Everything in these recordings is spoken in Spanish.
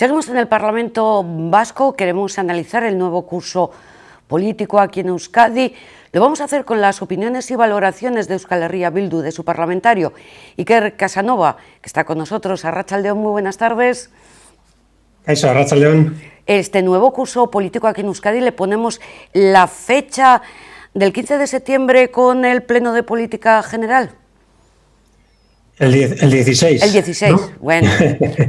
Seguimos en el Parlamento Vasco, queremos analizar el nuevo curso político aquí en Euskadi. Lo vamos a hacer con las opiniones y valoraciones de Euskal Herria Bildu, de su parlamentario Iker Casanova, que está con nosotros. Arratsaldeon, muy buenas tardes. Eso, Arratsaldeon. Este nuevo curso político aquí en Euskadi le ponemos la fecha del 15 de septiembre con el Pleno de Política General. El 16. El 16, ¿no? Bueno,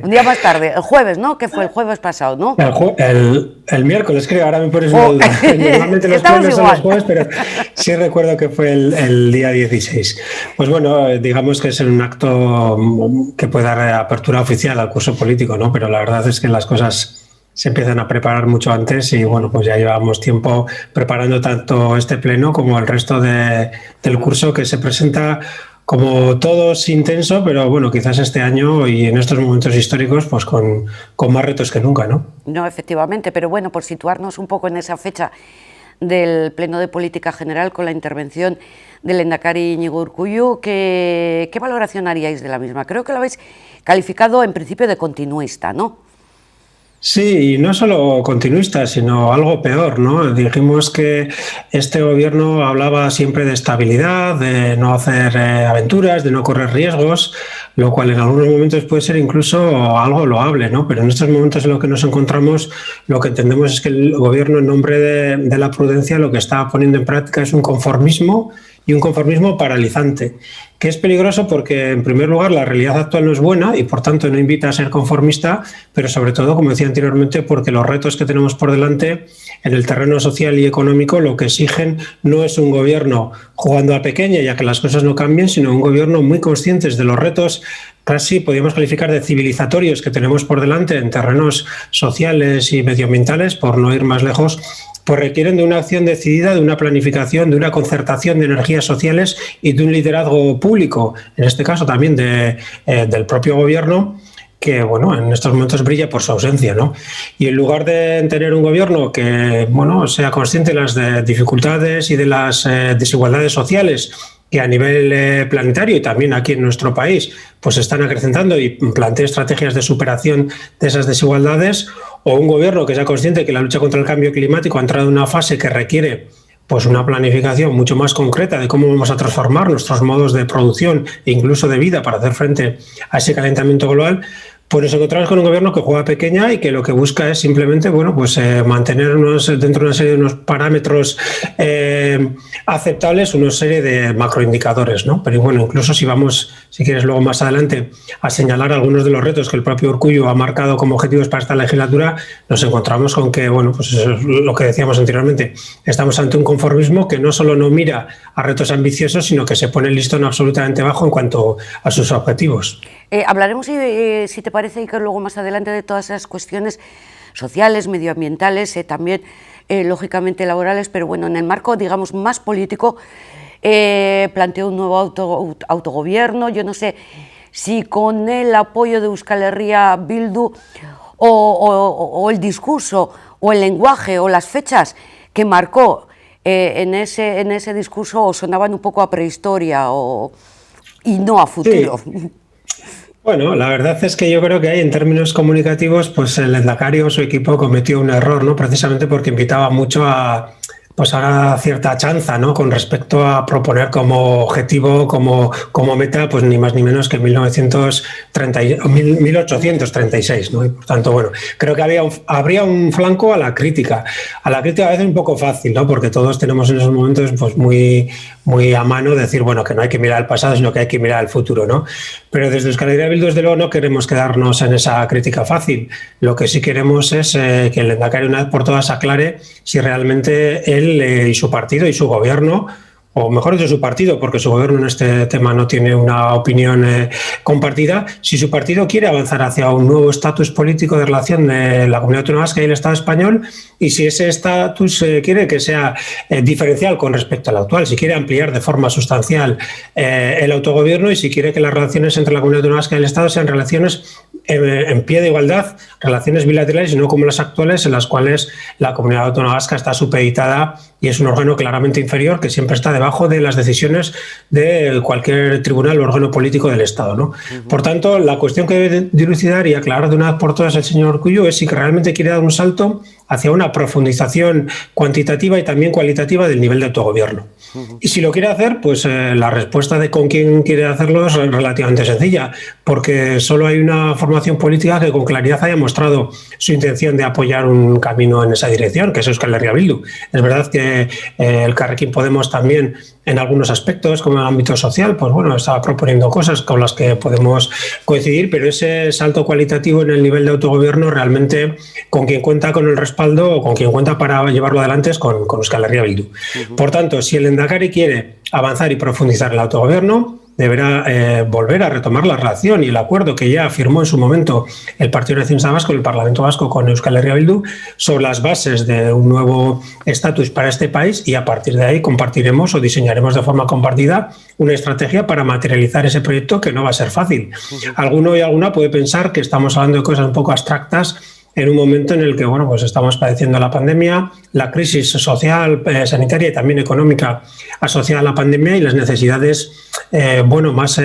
un día más tarde, el jueves, ¿no? Que fue el jueves pasado, ¿no? El miércoles, creo, ahora me pones una duda. Normalmente los plenos son los jueves, pero sí recuerdo que fue el día 16. Pues bueno, digamos que es un acto que puede dar apertura oficial al curso político, ¿no? Pero la verdad es que las cosas se empiezan a preparar mucho antes y bueno, pues ya llevamos tiempo preparando tanto este pleno como el resto del curso, que se presenta como todos intenso, pero bueno, quizás este año y en estos momentos históricos pues con más retos que nunca, ¿no? No, efectivamente, pero bueno, por situarnos un poco en esa fecha del Pleno de Política General con la intervención del Lehendakari Iñigo Urkullu, ¿qué valoración haríais de la misma? Creo que lo habéis calificado en principio de continuista, ¿no? Sí, y no solo continuista, sino algo peor, ¿no? Dijimos que este gobierno hablaba siempre de estabilidad, de no hacer aventuras, de no correr riesgos, lo cual en algunos momentos puede ser incluso algo loable, ¿no? Pero en estos momentos en los que nos encontramos, lo que entendemos es que el gobierno, en nombre de la prudencia, lo que está poniendo en práctica es un conformismo, y un conformismo paralizante, que es peligroso porque, en primer lugar, la realidad actual no es buena y, por tanto, no invita a ser conformista, pero sobre todo, como decía anteriormente, porque los retos que tenemos por delante en el terreno social y económico lo que exigen no es un gobierno jugando a pequeña ya que las cosas no cambien, sino un gobierno muy consciente de los retos casi podríamos calificar de civilizatorios que tenemos por delante en terrenos sociales y medioambientales, por no ir más lejos, pues requieren de una acción decidida, de una planificación, de una concertación de energías sociales y de un liderazgo público, en este caso también del propio gobierno, que bueno, en estos momentos brilla por su ausencia, ¿no? Y en lugar de tener un gobierno que bueno, sea consciente de las dificultades y de las desigualdades sociales que a nivel planetario y también aquí en nuestro país pues están acrecentando y plantee estrategias de superación de esas desigualdades, o un gobierno que sea consciente de que la lucha contra el cambio climático ha entrado en una fase que requiere pues una planificación mucho más concreta de cómo vamos a transformar nuestros modos de producción e incluso de vida para hacer frente a ese calentamiento global. Pues nos encontramos con un gobierno que juega pequeña y que lo que busca es simplemente bueno, pues, mantenernos dentro de una serie de unos parámetros aceptables, una serie de macroindicadores, ¿no? Pero bueno, incluso si vamos, si quieres luego más adelante, a señalar algunos de los retos que el propio Urkullu ha marcado como objetivos para esta legislatura, nos encontramos con que, bueno, pues eso es lo que decíamos anteriormente, estamos ante un conformismo que no solo no mira a retos ambiciosos, sino que se pone el listón absolutamente bajo en cuanto a sus objetivos. Hablaremos, si te parece, que luego más adelante, de todas esas cuestiones sociales, medioambientales, también lógicamente laborales, pero bueno, en el marco, digamos, más político, planteó un nuevo autogobierno. Yo no sé si con el apoyo de Euskal Herria Bildu o el discurso o el lenguaje o las fechas que marcó en ese discurso o sonaban un poco a prehistoria y no a futuro. Sí. Bueno, la verdad es que yo creo que ahí, en términos comunicativos, pues el Lehendakari o su equipo cometió un error, ¿no? Precisamente porque invitaba mucho a cierta chanza, ¿no? Con respecto a proponer como objetivo, como meta, pues ni más ni menos que 1836, ¿no? Y por tanto, bueno, creo que habría un flanco a la crítica a veces un poco fácil, ¿no? Porque todos tenemos en esos momentos pues muy a mano decir, bueno, que no hay que mirar al pasado, sino que hay que mirar al futuro, ¿no? Pero desde Euskal Herria Bildu, desde luego, no queremos quedarnos en esa crítica fácil. Lo que sí queremos es que el Lehendakari una vez por todas aclare si realmente él y su partido y su gobierno, o mejor dicho, su partido, porque su gobierno en este tema no tiene una opinión compartida, si su partido quiere avanzar hacia un nuevo estatus político de relación de la Comunidad Autónoma Vasca y el Estado español, y si ese estatus quiere que sea diferencial con respecto al actual, si quiere ampliar de forma sustancial el autogobierno, y si quiere que las relaciones entre la Comunidad Autónoma Vasca y el Estado sean relaciones en pie de igualdad, relaciones bilaterales y no como las actuales, en las cuales la Comunidad Autónoma Vasca está supeditada y es un órgano claramente inferior que siempre está debajo de las decisiones de cualquier tribunal o órgano político del Estado, ¿no? Por tanto, la cuestión que debe dilucidar y aclarar de una vez por todas el señor Urkullu es si realmente quiere dar un salto hacia una profundización cuantitativa y también cualitativa del nivel de autogobierno. Y si lo quiere hacer, pues la respuesta de con quién quiere hacerlo es relativamente sencilla, porque solo hay una formación política que con claridad haya mostrado su intención de apoyar un camino en esa dirección, que es Euskal Herria Bildu. Es verdad que el Carrequín Podemos también, en algunos aspectos, como en el ámbito social, pues bueno, estaba proponiendo cosas con las que podemos coincidir, pero ese salto cualitativo en el nivel de autogobierno realmente con quien cuenta con el respaldo o con quien cuenta para llevarlo adelante es con Euskal Herria Bildu. Por tanto, si el Lehendakari quiere avanzar y profundizar el autogobierno, deberá volver a retomar la relación y el acuerdo que ya firmó en su momento el Partido Nacionalista Vasco, el Parlamento Vasco, con Euskal Herria Bildu sobre las bases de un nuevo estatus para este país, y a partir de ahí compartiremos o diseñaremos de forma compartida una estrategia para materializar ese proyecto, que no va a ser fácil. Alguno y alguna puede pensar que estamos hablando de cosas un poco abstractas en un momento en el que bueno, pues estamos padeciendo la pandemia, la crisis social, sanitaria y también económica asociada a la pandemia, y las necesidades más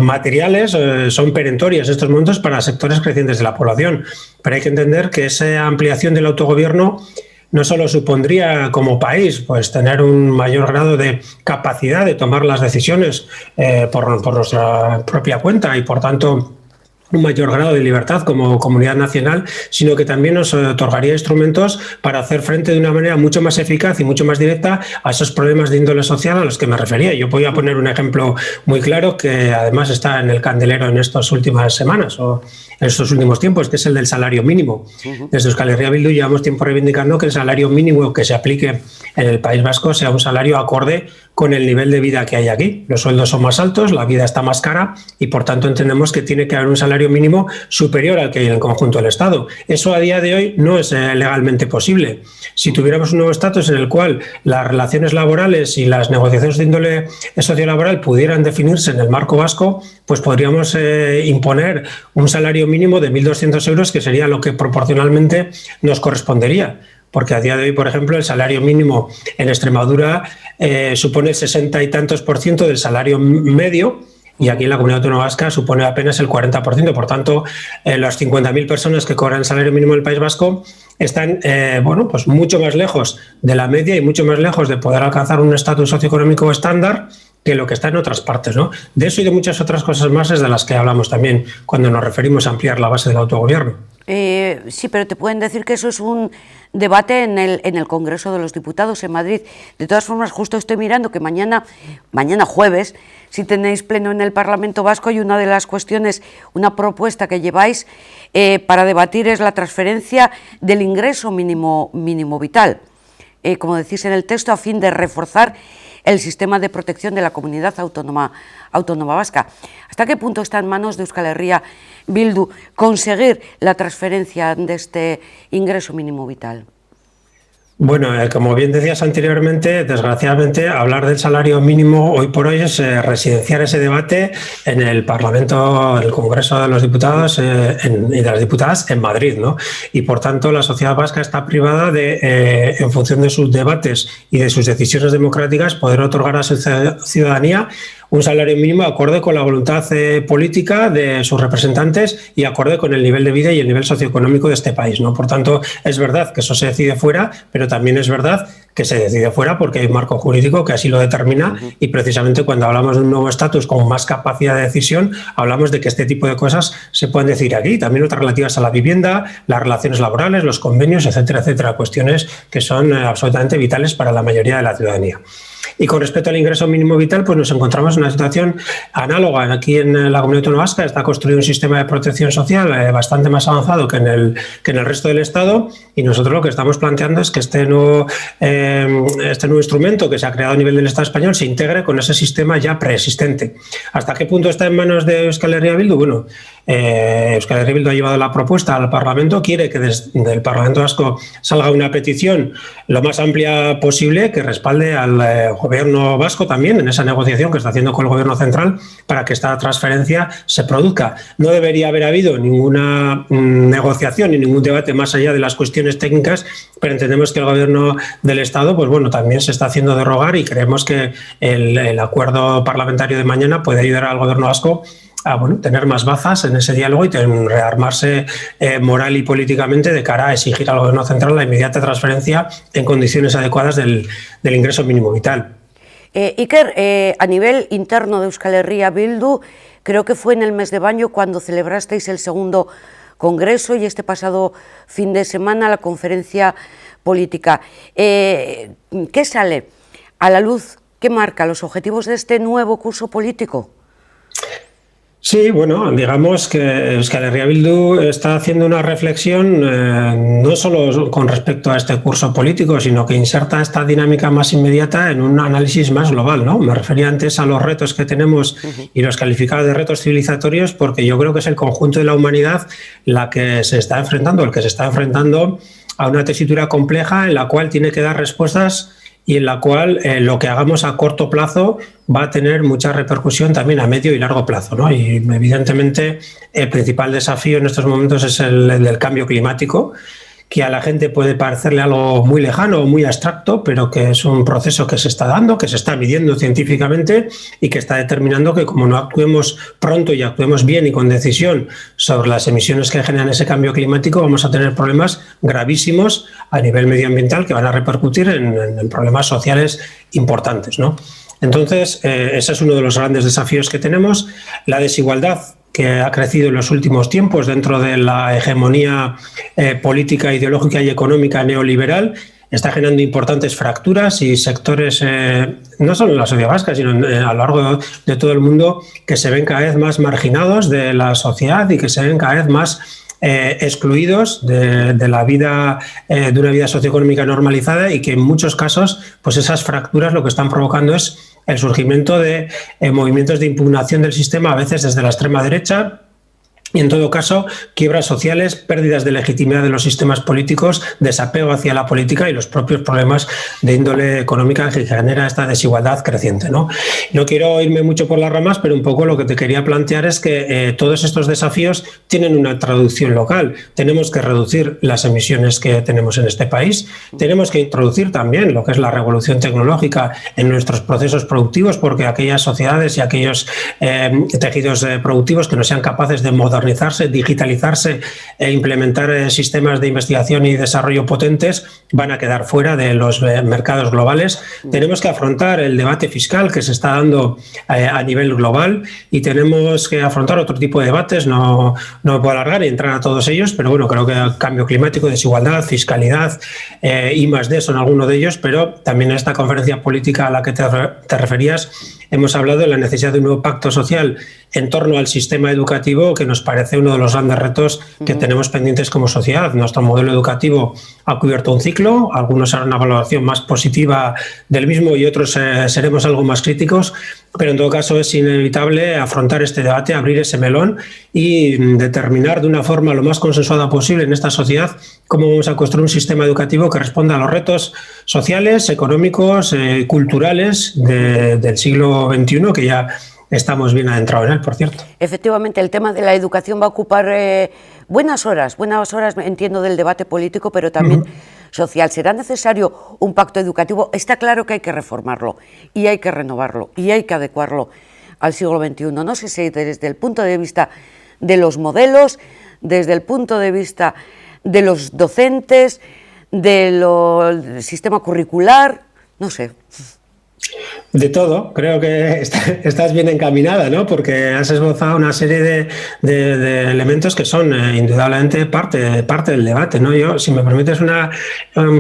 materiales son perentorias en estos momentos para sectores crecientes de la población. Pero hay que entender que esa ampliación del autogobierno no solo supondría como país pues tener un mayor grado de capacidad de tomar las decisiones por nuestra propia cuenta y por tanto un mayor grado de libertad como comunidad nacional, sino que también nos otorgaría instrumentos para hacer frente de una manera mucho más eficaz y mucho más directa a esos problemas de índole social a los que me refería. Yo voy a poner un ejemplo muy claro que además está en el candelero en estas últimas semanas o en estos últimos tiempos, que es el del salario mínimo. Desde Euskal Herria Bildu llevamos tiempo reivindicando que el salario mínimo que se aplique en el País Vasco sea un salario acorde con el nivel de vida que hay aquí. Los sueldos son más altos, la vida está más cara y por tanto entendemos que tiene que haber un salario mínimo superior al que hay en el conjunto del Estado. Eso a día de hoy no es legalmente posible. Si tuviéramos un nuevo estatus en el cual las relaciones laborales y las negociaciones de índole sociolaboral pudieran definirse en el marco vasco, pues podríamos imponer un salario mínimo de 1.200 euros, que sería lo que proporcionalmente nos correspondería. Porque a día de hoy, por ejemplo, el salario mínimo en Extremadura supone el 60 y tantos % del salario medio, y aquí en la Comunidad Autónoma Vasca supone apenas el 40%. Por tanto, las 50.000 personas que cobran el salario mínimo del País Vasco están pues mucho más lejos de la media y mucho más lejos de poder alcanzar un estatus socioeconómico estándar que lo que está en otras partes, ¿no? De eso y de muchas otras cosas más es de las que hablamos también cuando nos referimos a ampliar la base del autogobierno. Sí, pero te pueden decir que eso es un debate en el Congreso de los Diputados en Madrid. De todas formas, justo estoy mirando que mañana jueves, si tenéis pleno en el Parlamento Vasco, y una de las cuestiones, una propuesta que lleváis para debatir es la transferencia del ingreso mínimo vital, como decís en el texto, a fin de reforzar el sistema de protección de la comunidad autónoma vasca. ¿Hasta qué punto está en manos de Euskal Herria Bildu conseguir la transferencia de este ingreso mínimo vital? Bueno, como bien decías anteriormente, desgraciadamente hablar del salario mínimo hoy por hoy es residenciar ese debate en el Parlamento, en el Congreso de los Diputados y de las Diputadas en Madrid, ¿no? Y por tanto la sociedad vasca está privada de, en función de sus debates y de sus decisiones democráticas, poder otorgar a su ciudadanía un salario mínimo acorde con la voluntad política de sus representantes y acorde con el nivel de vida y el nivel socioeconómico de este país, ¿no? Por tanto, es verdad que eso se decide fuera, pero también es verdad que se decide fuera porque hay un marco jurídico que así lo determina, y precisamente cuando hablamos de un nuevo estatus con más capacidad de decisión, hablamos de que este tipo de cosas se pueden decir aquí, también otras relativas a la vivienda, las relaciones laborales, los convenios, etcétera, etcétera, cuestiones que son absolutamente vitales para la mayoría de la ciudadanía. Y con respecto al ingreso mínimo vital, pues nos encontramos en una situación análoga. Aquí en la Comunidad Autónoma Vasca está construido un sistema de protección social bastante más avanzado que en el resto del Estado, y nosotros lo que estamos planteando es que este nuevo instrumento que se ha creado a nivel del Estado español se integre con ese sistema ya preexistente. ¿Hasta qué punto está en manos de Euskal Herria Bildu? Bueno, Euskal Herria Bildu ha llevado la propuesta al Parlamento, quiere que desde el Parlamento Vasco salga una petición lo más amplia posible que respalde al gobierno vasco también en esa negociación que está haciendo con el gobierno central para que esta transferencia se produzca. No debería haber habido ninguna negociación ni ningún debate más allá de las cuestiones técnicas, pero entendemos que el gobierno del Estado, pues bueno, también se está haciendo de rogar y creemos que el acuerdo parlamentario de mañana puede ayudar al gobierno vasco a tener más bazas en ese diálogo y rearmarse moral y políticamente de cara a exigir al gobierno central la inmediata transferencia en condiciones adecuadas del ingreso mínimo vital. Iker, a nivel interno de Euskal Herria Bildu, creo que fue en el mes de mayo cuando celebrasteis el segundo congreso y este pasado fin de semana la conferencia política. ¿Qué sale a la luz? ¿Qué marca los objetivos de este nuevo curso político? Sí, bueno, digamos que Euskal Herria Bildu está haciendo una reflexión no solo con respecto a este curso político, sino que inserta esta dinámica más inmediata en un análisis más global, ¿no? Me refería antes a los retos que tenemos y los calificados de retos civilizatorios, porque yo creo que es el conjunto de la humanidad la que se está enfrentando, el que se está enfrentando a una tesitura compleja en la cual tiene que dar respuestas y en la cual lo que hagamos a corto plazo va a tener mucha repercusión también a medio y largo plazo, ¿no? Y evidentemente el principal desafío en estos momentos es el del cambio climático, que a la gente puede parecerle algo muy lejano o muy abstracto, pero que es un proceso que se está dando, que se está midiendo científicamente y que está determinando que como no actuemos pronto y actuemos bien y con decisión sobre las emisiones que generan ese cambio climático, vamos a tener problemas gravísimos a nivel medioambiental que van a repercutir en problemas sociales importantes, ¿no? Entonces, ese es uno de los grandes desafíos que tenemos. La desigualdad que ha crecido en los últimos tiempos dentro de la hegemonía política, ideológica y económica neoliberal, está generando importantes fracturas y sectores, no solo en la sociedad vasca, sino a lo largo de todo el mundo, que se ven cada vez más marginados de la sociedad y que se ven cada vez más excluidos de la vida, de una vida socioeconómica normalizada, y que en muchos casos pues esas fracturas lo que están provocando es el surgimiento de movimientos de impugnación del sistema, a veces desde la extrema derecha, y en todo caso quiebras sociales, pérdidas de legitimidad de los sistemas políticos, desapego hacia la política y los propios problemas de índole económica que genera esta desigualdad creciente, ¿no? No quiero irme mucho por las ramas, pero un poco lo que te quería plantear es que todos estos desafíos tienen una traducción local. Tenemos que reducir las emisiones que tenemos en este país, tenemos que introducir también lo que es la revolución tecnológica en nuestros procesos productivos, porque aquellas sociedades y aquellos tejidos productivos que no sean capaces de modernizarse, digitalizarse e implementar sistemas de investigación y desarrollo potentes van a quedar fuera de los mercados globales. Tenemos que afrontar el debate fiscal que se está dando a nivel global y tenemos que afrontar otro tipo de debates. No me puedo alargar y entrar a todos ellos, pero bueno, creo que el cambio climático, desigualdad, fiscalidad, I+D son algunos de ellos, pero también en esta conferencia política a la que te referías hemos hablado de la necesidad de un nuevo pacto social en torno al sistema educativo, que nos parece uno de los grandes retos que tenemos pendientes como sociedad. Nuestro modelo educativo ha cubierto un ciclo, algunos harán una valoración más positiva del mismo y otros seremos algo más críticos, pero en todo caso es inevitable afrontar este debate, abrir ese melón y determinar de una forma lo más consensuada posible en esta sociedad cómo vamos a construir un sistema educativo que responda a los retos sociales, económicos, culturales del siglo XXI, que ya estamos bien adentrados en él, por cierto. Efectivamente, el tema de la educación va a ocupar buenas horas, entiendo, del debate político, pero también social. ¿Será necesario un pacto educativo? Está claro que hay que reformarlo y hay que renovarlo y hay que adecuarlo al siglo XXI. No sé si desde el punto de vista de los modelos, desde el punto de vista de los docentes, del sistema curricular, no sé. De todo, creo que estás bien encaminada, ¿no? Porque has esbozado una serie de elementos que son indudablemente parte del debate, ¿no? Yo, si me permites una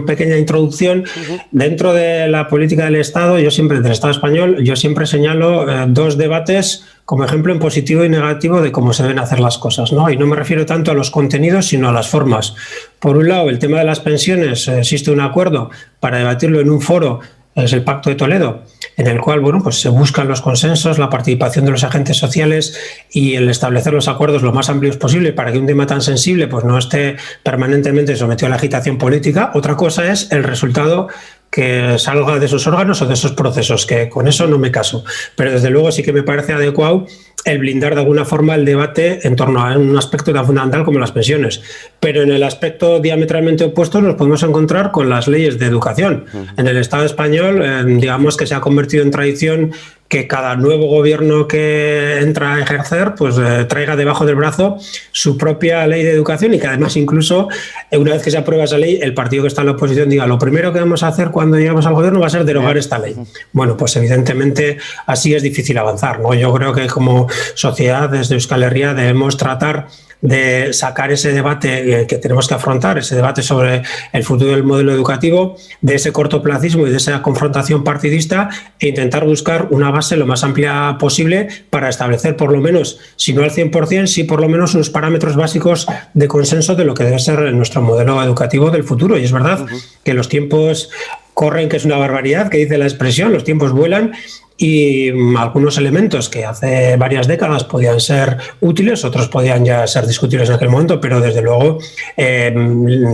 pequeña introducción, dentro de la política del Estado, del Estado español, yo siempre señalo dos debates como ejemplo en positivo y negativo de cómo se deben hacer las cosas, ¿no? Y no me refiero tanto a los contenidos, sino a las formas. Por un lado, el tema de las pensiones, existe un acuerdo para debatirlo en un foro es el Pacto de Toledo, en el cual bueno, pues se buscan los consensos, la participación de los agentes sociales y el establecer los acuerdos lo más amplios posible para que un tema tan sensible pues no esté permanentemente sometido a la agitación política. Otra cosa es el resultado que salga de esos órganos o de esos procesos, que con eso no me caso. Pero desde luego sí que me parece adecuado el blindar de alguna forma el debate en torno a un aspecto tan fundamental como las pensiones. Pero en el aspecto diametralmente opuesto nos podemos encontrar con las leyes de educación. En el Estado español, digamos que se ha convertido en tradición que cada nuevo gobierno que entra a ejercer pues traiga debajo del brazo su propia ley de educación y que además incluso una vez que se aprueba esa ley el partido que está en la oposición diga lo primero que vamos a hacer cuando lleguemos al gobierno va a ser derogar esta ley. Bueno, pues evidentemente así es difícil avanzar, ¿no? Yo creo que como sociedad desde Euskal Herria debemos tratar de sacar ese debate que tenemos que afrontar, ese debate sobre el futuro del modelo educativo, de ese cortoplacismo y de esa confrontación partidista e intentar buscar una base lo más amplia posible para establecer por lo menos, si no al 100%, sí por lo menos unos parámetros básicos de consenso de lo que debe ser nuestro modelo educativo del futuro. Y es verdad que los tiempos corren, que es una barbaridad, que dice la expresión, los tiempos vuelan y algunos elementos que hace varias décadas podían ser útiles, otros podían ya ser discutibles en aquel momento, pero desde luego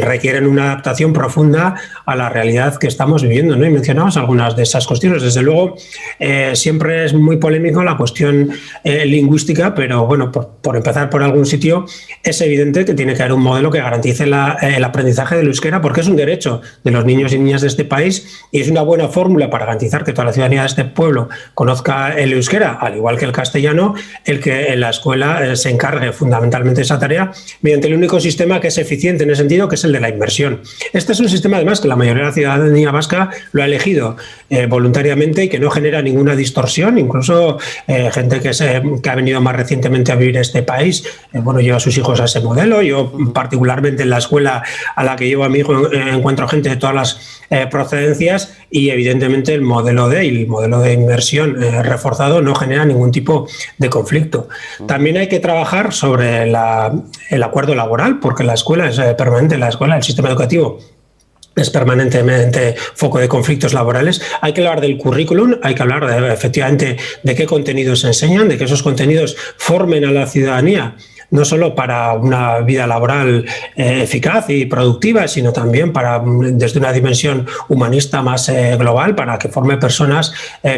requieren una adaptación profunda a la realidad que estamos viviendo, ¿no? Y mencionamos algunas de esas cuestiones. Desde luego siempre es muy polémico la cuestión lingüística, pero bueno, por empezar por algún sitio, es evidente que tiene que haber un modelo que garantice el aprendizaje del euskera, porque es un derecho de los niños y niñas de este país y es una buena fórmula para garantizar que toda la ciudadanía de este pueblo conozca el euskera, al igual que el castellano, el que en la escuela se encargue fundamentalmente de esa tarea mediante el único sistema que es eficiente en ese sentido, que es el de la inmersión. Este es un sistema además que la mayoría de la ciudadanía vasca lo ha elegido voluntariamente y que no genera ninguna distorsión, incluso gente que ha venido más recientemente a vivir a este país, bueno, lleva a sus hijos a ese modelo. Yo particularmente en la escuela a la que llevo a mi hijo encuentro gente de todas las procedencias y evidentemente el modelo de inmersión reforzado no genera ningún tipo de conflicto. También hay que trabajar sobre el acuerdo laboral, porque la escuela es permanente, el sistema educativo es permanentemente foco de conflictos laborales. Hay que hablar del currículum, hay que hablar efectivamente de qué contenidos se enseñan, de que esos contenidos formen a la ciudadanía no solo para una vida laboral eficaz y productiva, sino también desde una dimensión humanista más global, para que forme personas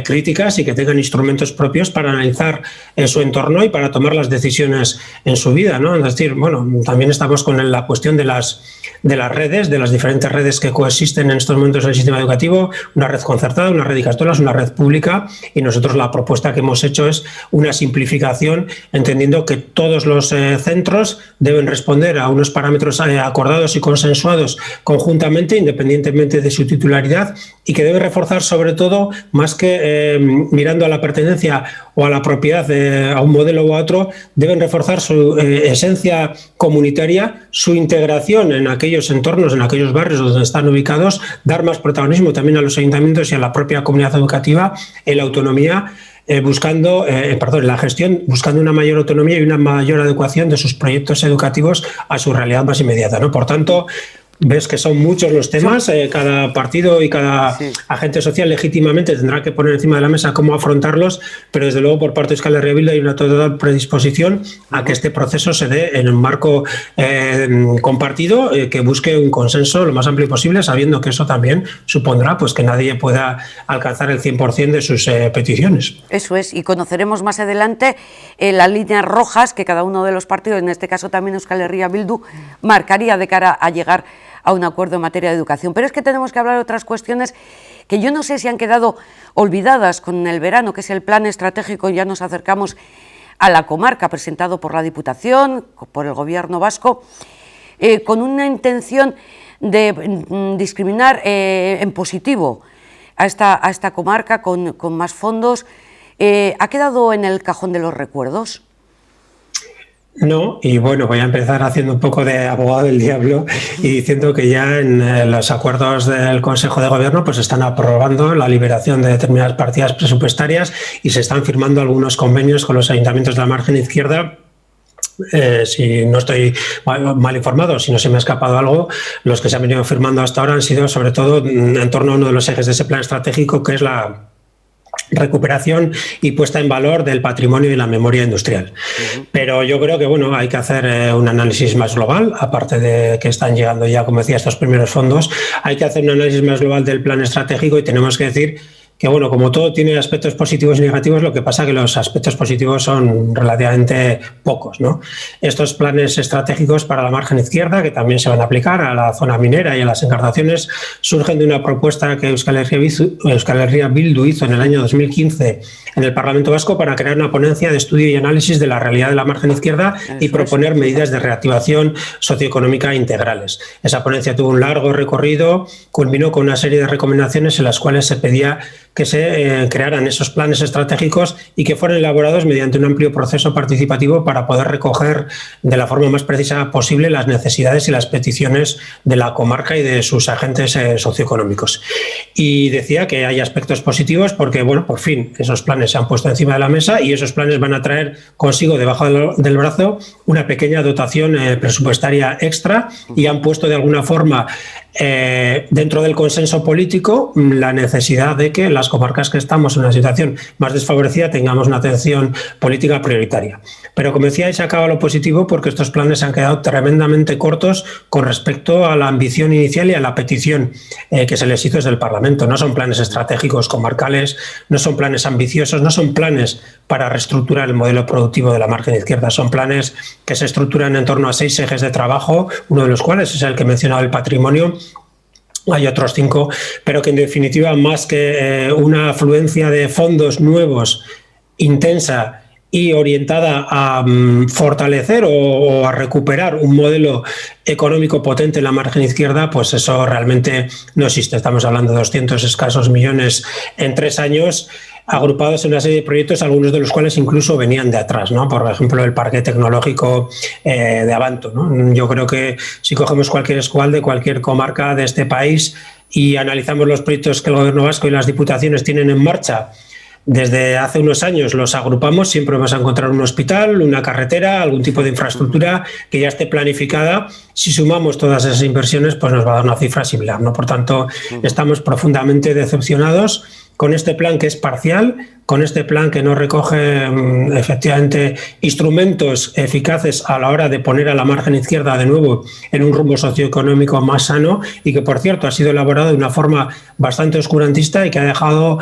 críticas y que tengan instrumentos propios para analizar su entorno y para tomar las decisiones en su vida, ¿no? Es decir, bueno, también estamos con la cuestión de las redes, de las diferentes redes que coexisten en estos momentos en el sistema educativo, una red concertada, una red Ikastolas, una red pública, y nosotros la propuesta que hemos hecho es una simplificación, entendiendo que todos los centros deben responder a unos parámetros acordados y consensuados conjuntamente, independientemente de su titularidad, y que debe reforzar sobre todo, más que mirando a la pertenencia o a la propiedad a un modelo u a otro, deben reforzar su esencia comunitaria, su integración en aquellos entornos, en aquellos barrios donde están ubicados, dar más protagonismo también a los ayuntamientos y a la propia comunidad educativa en la autonomía, la gestión, buscando una mayor autonomía y una mayor adecuación de sus proyectos educativos a su realidad más inmediata, ¿no? Por tanto, ves que son muchos los temas, cada partido y cada agente social legítimamente tendrá que poner encima de la mesa cómo afrontarlos, pero desde luego por parte de Euskal Herria Bildu hay una total predisposición a que este proceso se dé en un marco compartido, que busque un consenso lo más amplio posible, sabiendo que eso también supondrá pues que nadie pueda alcanzar el 100% de sus peticiones. Eso es, y conoceremos más adelante las líneas rojas que cada uno de los partidos, en este caso también Euskal Herria Bildu, marcaría de cara a llegar a un acuerdo en materia de educación. Pero es que tenemos que hablar de otras cuestiones que yo no sé si han quedado olvidadas con el verano, que es el plan estratégico. Ya nos acercamos a la comarca presentado por la Diputación, por el Gobierno vasco, con una intención de discriminar en positivo a esta comarca con más fondos. ¿Ha quedado en el cajón de los recuerdos? No, y bueno, voy a empezar haciendo un poco de abogado del diablo y diciendo que ya en los acuerdos del Consejo de Gobierno pues están aprobando la liberación de determinadas partidas presupuestarias y se están firmando algunos convenios con los ayuntamientos de la margen izquierda si no estoy mal informado, si no se me ha escapado algo, los que se han venido firmando hasta ahora han sido sobre todo en torno a uno de los ejes de ese plan estratégico, que es la recuperación y puesta en valor del patrimonio y la memoria industrial. Pero yo creo que bueno, hay que hacer un análisis más global, aparte de que están llegando ya, como decía, estos primeros fondos, hay que hacer un análisis más global del plan estratégico y tenemos que decir que bueno, como todo tiene aspectos positivos y negativos, lo que pasa es que los aspectos positivos son relativamente pocos, ¿no? Estos planes estratégicos para la margen izquierda, que también se van a aplicar a la zona minera y a las encartaciones, surgen de una propuesta que Euskal Herria Bildu hizo en el año 2015 en el Parlamento Vasco para crear una ponencia de estudio y análisis de la realidad de la margen izquierda y proponer medidas de reactivación socioeconómica integrales. Esa ponencia tuvo un largo recorrido, culminó con una serie de recomendaciones en las cuales se pedía que se crearan esos planes estratégicos y que fueran elaborados mediante un amplio proceso participativo para poder recoger de la forma más precisa posible las necesidades y las peticiones de la comarca y de sus agentes socioeconómicos. Y decía que hay aspectos positivos porque, bueno, por fin esos planes se han puesto encima de la mesa y esos planes van a traer consigo debajo del brazo una pequeña dotación presupuestaria extra y han puesto de alguna forma dentro del consenso político la necesidad de que las comarcas que estamos en una situación más desfavorecida tengamos una atención política prioritaria. Pero como decía, se acaba lo positivo porque estos planes se han quedado tremendamente cortos con respecto a la ambición inicial y a la petición que se les hizo desde el Parlamento. No son planes estratégicos comarcales, no son planes ambiciosos, no son planes para reestructurar el modelo productivo de la margen izquierda, son planes que se estructuran en torno a 6 ejes de trabajo, uno de los cuales es el que he mencionado, el patrimonio. Hay otros 5, pero que en definitiva, más que una afluencia de fondos nuevos, intensa y orientada a fortalecer o a recuperar un modelo económico potente en la margen izquierda, pues eso realmente no existe. Estamos hablando de 200 escasos millones en 3 años, agrupados en una serie de proyectos, algunos de los cuales incluso venían de atrás, ¿no? Por ejemplo, el parque tecnológico de Avanto, ¿no? Yo creo que si cogemos cualquier escual de cualquier comarca de este país y analizamos los proyectos que el Gobierno vasco y las diputaciones tienen en marcha desde hace unos años, los agrupamos, siempre vamos a encontrar un hospital, una carretera, algún tipo de infraestructura que ya esté planificada. Si sumamos todas esas inversiones, pues nos va a dar una cifra similar, ¿no? Por tanto, estamos profundamente decepcionados con este plan que es parcial, con este plan que no recoge efectivamente instrumentos eficaces a la hora de poner a la margen izquierda de nuevo en un rumbo socioeconómico más sano y que, por cierto, ha sido elaborado de una forma bastante oscurantista y que ha dejado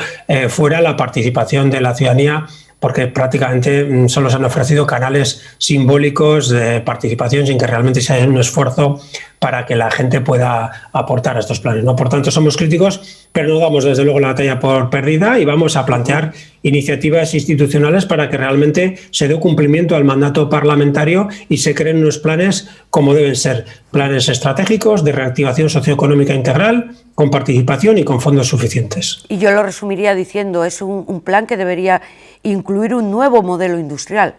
fuera la participación de la ciudadanía, porque prácticamente solo se han ofrecido canales simbólicos de participación sin que realmente se haya un esfuerzo para que la gente pueda aportar a estos planes, ¿no? Por tanto, somos críticos, pero no damos desde luego la batalla por perdida y vamos a plantear iniciativas institucionales para que realmente se dé cumplimiento al mandato parlamentario y se creen unos planes como deben ser, planes estratégicos de reactivación socioeconómica integral, con participación y con fondos suficientes. Y yo lo resumiría diciendo, es un plan que debería incluir un nuevo modelo industrial,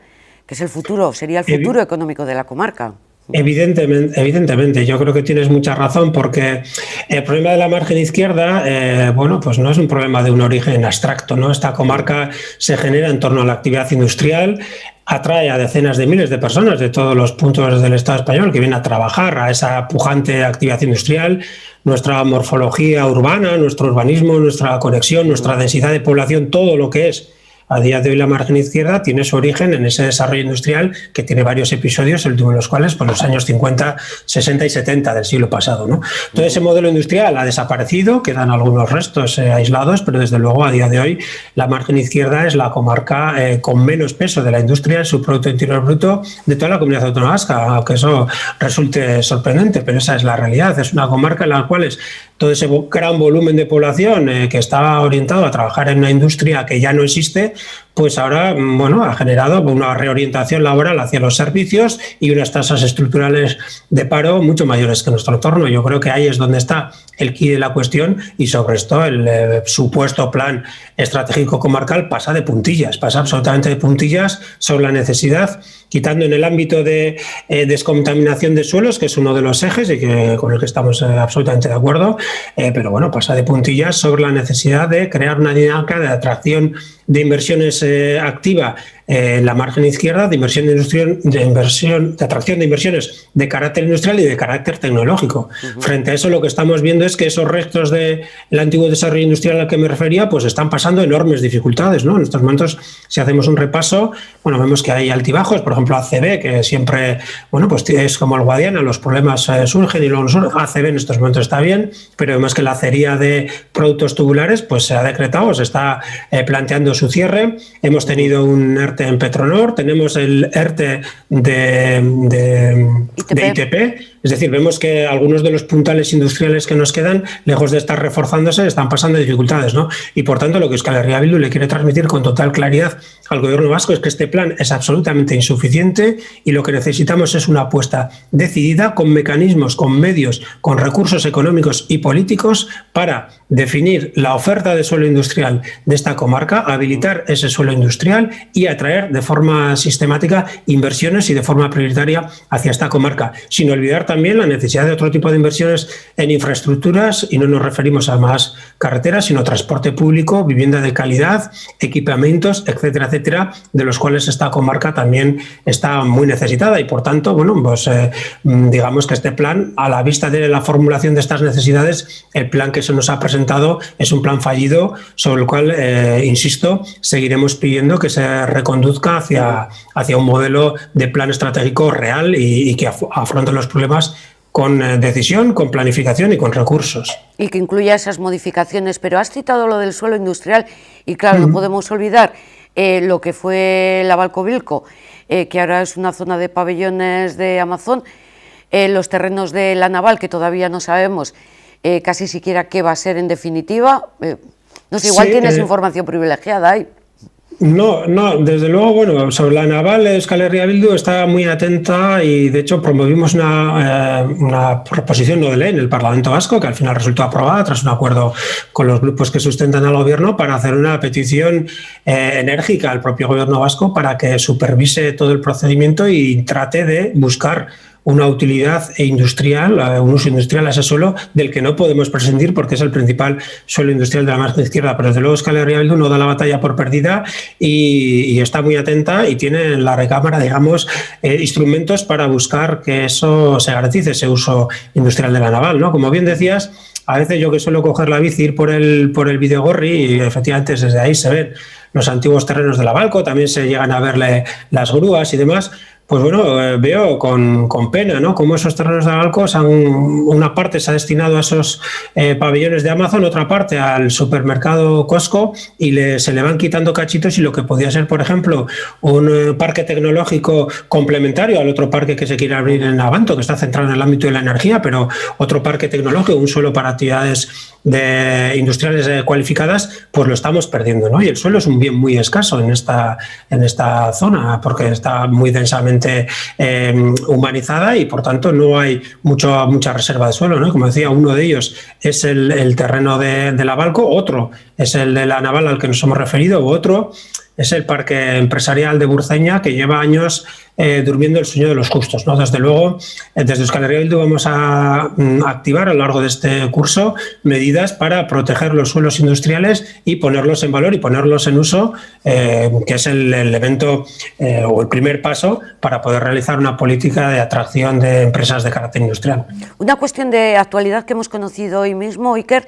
que es el futuro, sería el futuro económico de la comarca. Evidentemente, yo creo que tienes mucha razón porque el problema de la margen izquierda, bueno, pues no es un problema de un origen abstracto, ¿no? Esta comarca se genera en torno a la actividad industrial, atrae a decenas de miles de personas de todos los puntos del Estado español que vienen a trabajar a esa pujante actividad industrial. Nuestra morfología urbana, nuestro urbanismo, nuestra conexión, nuestra densidad de población, todo lo que es a día de hoy la margen izquierda tiene su origen en ese desarrollo industrial que tiene varios episodios, el último de los cuales por los años 50, 60 y 70 del siglo pasado, ¿no? Todo ese modelo industrial ha desaparecido, quedan algunos restos aislados, pero desde luego a día de hoy la margen izquierda es la comarca con menos peso de la industria en su Producto Interior Bruto de toda la comunidad autónoma vasca, aunque eso resulte sorprendente, pero esa es la realidad. Es una comarca en la cual todo ese gran volumen de población que estaba orientado a trabajar en una industria que ya no existe, pues ahora, bueno, ha generado una reorientación laboral hacia los servicios y unas tasas estructurales de paro mucho mayores que nuestro entorno. Yo creo que ahí es donde está el quid de la cuestión y sobre esto el supuesto plan estratégico comarcal pasa de puntillas, pasa absolutamente de puntillas sobre la necesidad, quitando en el ámbito de descontaminación de suelos, que es uno de los ejes y con el que estamos absolutamente de acuerdo, pero bueno, pasa de puntillas sobre la necesidad de crear una dinámica de atracción de inversiones activa la margen izquierda de inversión de atracción de inversiones de carácter industrial y de carácter tecnológico. Frente a eso, lo que estamos viendo es que esos restos del antiguo desarrollo industrial al que me refería, pues están pasando enormes dificultades, ¿no? En estos momentos, si hacemos un repaso, bueno, vemos que hay altibajos, por ejemplo, ACB, que siempre, bueno, pues es como el Guadiana, los problemas surgen y luego no surgen. ACB en estos momentos está bien, pero vemos que la acería de productos tubulares, pues se ha decretado, se está planteando su cierre. Hemos tenido un ERTE en Petronor, tenemos el ERTE de ITP. Es decir, vemos que algunos de los puntales industriales que nos quedan, lejos de estar reforzándose, están pasando dificultades, ¿no? Y por tanto, lo que Euskal Herria Bildu le quiere transmitir con total claridad al gobierno vasco es que este plan es absolutamente insuficiente y lo que necesitamos es una apuesta decidida con mecanismos, con medios, con recursos económicos y políticos para definir la oferta de suelo industrial de esta comarca, habilitar ese suelo industrial y atraer de forma sistemática inversiones y de forma prioritaria hacia esta comarca, sin olvidar también la necesidad de otro tipo de inversiones en infraestructuras, y no nos referimos a más carreteras, sino transporte público, vivienda de calidad, equipamientos, etcétera, etcétera, de los cuales esta comarca también está muy necesitada y por tanto, bueno, pues digamos que este plan, a la vista de la formulación de estas necesidades, el plan que se nos ha presentado es un plan fallido sobre el cual, insisto, seguiremos pidiendo que se reconduzca hacia un modelo de plan estratégico real y que afronte los problemas con decisión, con planificación y con recursos. Y que incluya esas modificaciones. Pero has citado lo del suelo industrial y claro, no podemos olvidar lo que fue la Balcovilco, que ahora es una zona de pabellones de Amazon, los terrenos de La Naval, que todavía no sabemos casi siquiera qué va a ser en definitiva. No sé, igual tienes información privilegiada ahí. No, desde luego, bueno, sobre La Naval, Euskal Herria Bildu está muy atenta y de hecho promovimos una proposición no de ley en el Parlamento Vasco que al final resultó aprobada tras un acuerdo con los grupos que sustentan al gobierno para hacer una petición enérgica al propio gobierno vasco para que supervise todo el procedimiento y trate de buscar una utilidad industrial, un uso industrial a ese suelo del que no podemos prescindir porque es el principal suelo industrial de la margen izquierda. Pero desde luego Euskal Herria Bildu no da la batalla por perdida y está muy atenta y tiene en la recámara, digamos, instrumentos para buscar que eso se garantice, ese uso industrial de La Naval, ¿no? Como bien decías, a veces yo que suelo coger la bici, ir por el Bidegorri y efectivamente desde ahí se ven los antiguos terrenos de la Balco, también se llegan a verle las grúas y demás. Pues bueno, veo con pena, ¿no?, cómo esos terrenos de Balco, una parte se ha destinado a esos pabellones de Amazon, otra parte al supermercado Costco y se le van quitando cachitos y lo que podía ser, por ejemplo, un parque tecnológico complementario al otro parque que se quiere abrir en Avanto, que está centrado en el ámbito de la energía, pero otro parque tecnológico, un suelo para actividades industriales cualificadas, pues lo estamos perdiendo, ¿no? Y el suelo es un bien muy escaso en esta zona porque está muy densamente humanizada y por tanto no hay mucha reserva de suelo, ¿no? Como decía, uno de ellos es el terreno de la Balco, otro es el de La Naval al que nos hemos referido, otro es el parque empresarial de Burceña, que lleva años durmiendo el sueño de los justos, ¿no? Desde luego, desde Euskal Herria Bildu vamos a activar a lo largo de este curso medidas para proteger los suelos industriales y ponerlos en valor y ponerlos en uso, que es el elemento o el primer paso para poder realizar una política de atracción de empresas de carácter industrial. Una cuestión de actualidad que hemos conocido hoy mismo, Iker,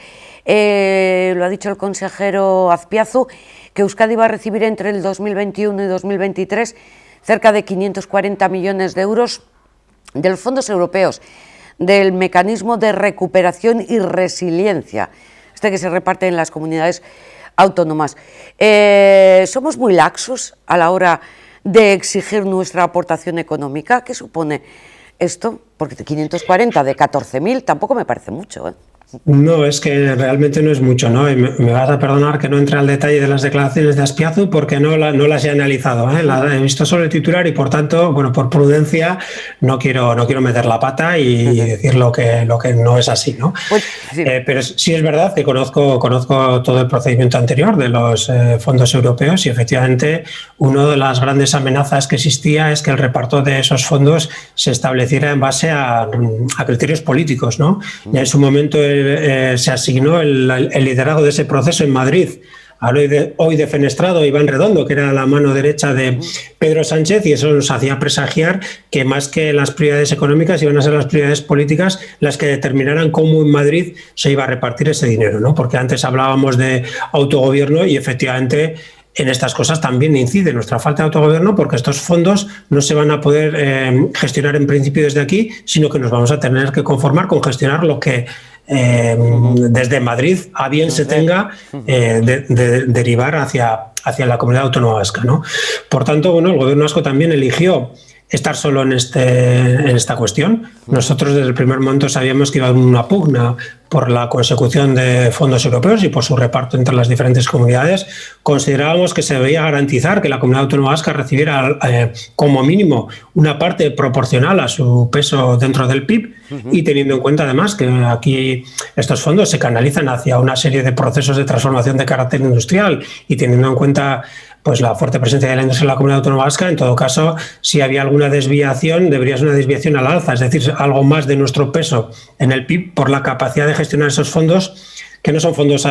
lo ha dicho el consejero Azpiazu, que Euskadi va a recibir entre el 2021 y 2023 cerca de 540 millones de euros de los fondos europeos, del mecanismo de recuperación y resiliencia, que se reparte en las comunidades autónomas. ¿Somos muy laxos a la hora de exigir nuestra aportación económica? ¿Qué supone esto? Porque 540 de 14.000 tampoco me parece mucho, ¿eh? No, es que realmente no es mucho, ¿no? Y me vas a perdonar que no entre al detalle de las declaraciones de Azpiazu porque no las he analizado, ¿eh? He visto solo el titular y por tanto, bueno, por prudencia no quiero meter la pata y decir lo que no es así, ¿no? Pues, sí. Pero sí es verdad que conozco todo el procedimiento anterior de los fondos europeos y efectivamente una de las grandes amenazas que existía es que el reparto de esos fondos se estableciera en base a criterios políticos, ¿no? Ya en su momento se asignó el liderazgo de ese proceso en Madrid al hoy defenestrado Iván Redondo, que era la mano derecha de Pedro Sánchez, y eso nos hacía presagiar que más que las prioridades económicas iban a ser las prioridades políticas las que determinaran cómo en Madrid se iba a repartir ese dinero, ¿no? Porque antes hablábamos de autogobierno y efectivamente en estas cosas también incide nuestra falta de autogobierno, porque estos fondos no se van a poder gestionar en principio desde aquí, sino que nos vamos a tener que conformar con gestionar lo que desde Madrid a bien se tenga derivar hacia la comunidad autónoma vasca, ¿no? Por tanto, bueno, el gobierno vasco también eligió estar solo en esta cuestión. Nosotros desde el primer momento sabíamos que iba a haber una pugna por la consecución de fondos europeos y por su reparto entre las diferentes comunidades. Considerábamos que se debía garantizar que la comunidad autónoma vasca recibiera como mínimo una parte proporcional a su peso dentro del PIB, y teniendo en cuenta además que aquí estos fondos se canalizan hacia una serie de procesos de transformación de carácter industrial, y teniendo en cuenta pues la fuerte presencia de la industria en la comunidad autónoma vasca, en todo caso, si había alguna desviación, debería ser una desviación al alza, es decir, algo más de nuestro peso en el PIB por la capacidad de gestionar esos fondos, que no son fondos,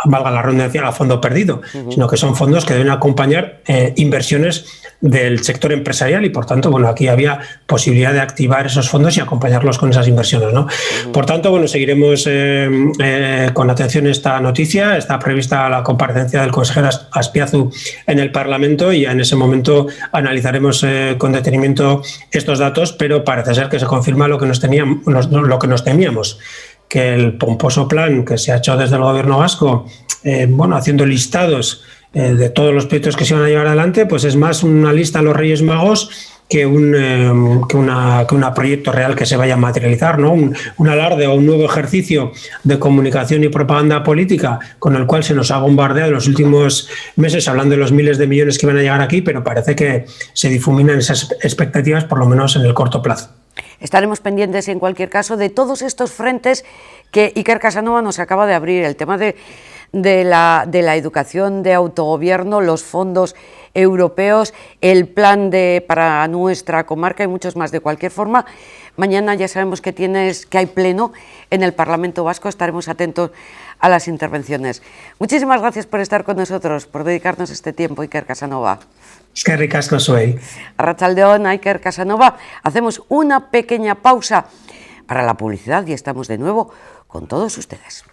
valga la redundancia, a fondo perdido, sino que son fondos que deben acompañar inversiones del sector empresarial, y por tanto, bueno, aquí había posibilidad de activar esos fondos y acompañarlos con esas inversiones, ¿no? Por tanto, bueno, seguiremos con atención esta noticia. Está prevista la comparecencia del consejero Azpiazu en el Parlamento, y en ese momento analizaremos con detenimiento estos datos, pero parece ser que se confirma lo que nos temíamos, que el pomposo plan que se ha hecho desde el gobierno vasco, bueno, haciendo listados de todos los proyectos que se van a llevar adelante, pues es más una lista a los Reyes Magos que un proyecto real que se vaya a materializar, ¿no? Un alarde o un nuevo ejercicio de comunicación y propaganda política con el cual se nos ha bombardeado en los últimos meses hablando de los miles de millones que van a llegar aquí, pero parece que se difuminan esas expectativas, por lo menos en el corto plazo. Estaremos pendientes, en cualquier caso, de todos estos frentes que Iker Casanova nos acaba de abrir: el tema de la educación de autogobierno, los fondos europeos, el plan para nuestra comarca y muchos más. De cualquier forma, mañana ya sabemos que hay pleno en el Parlamento Vasco, estaremos atentos a las intervenciones. Muchísimas gracias por estar con nosotros, por dedicarnos este tiempo, Iker Casanova. Eskerrik asko zuei. Arratsaldeon, Iker Casanova. Hacemos una pequeña pausa para la publicidad y estamos de nuevo con todos ustedes.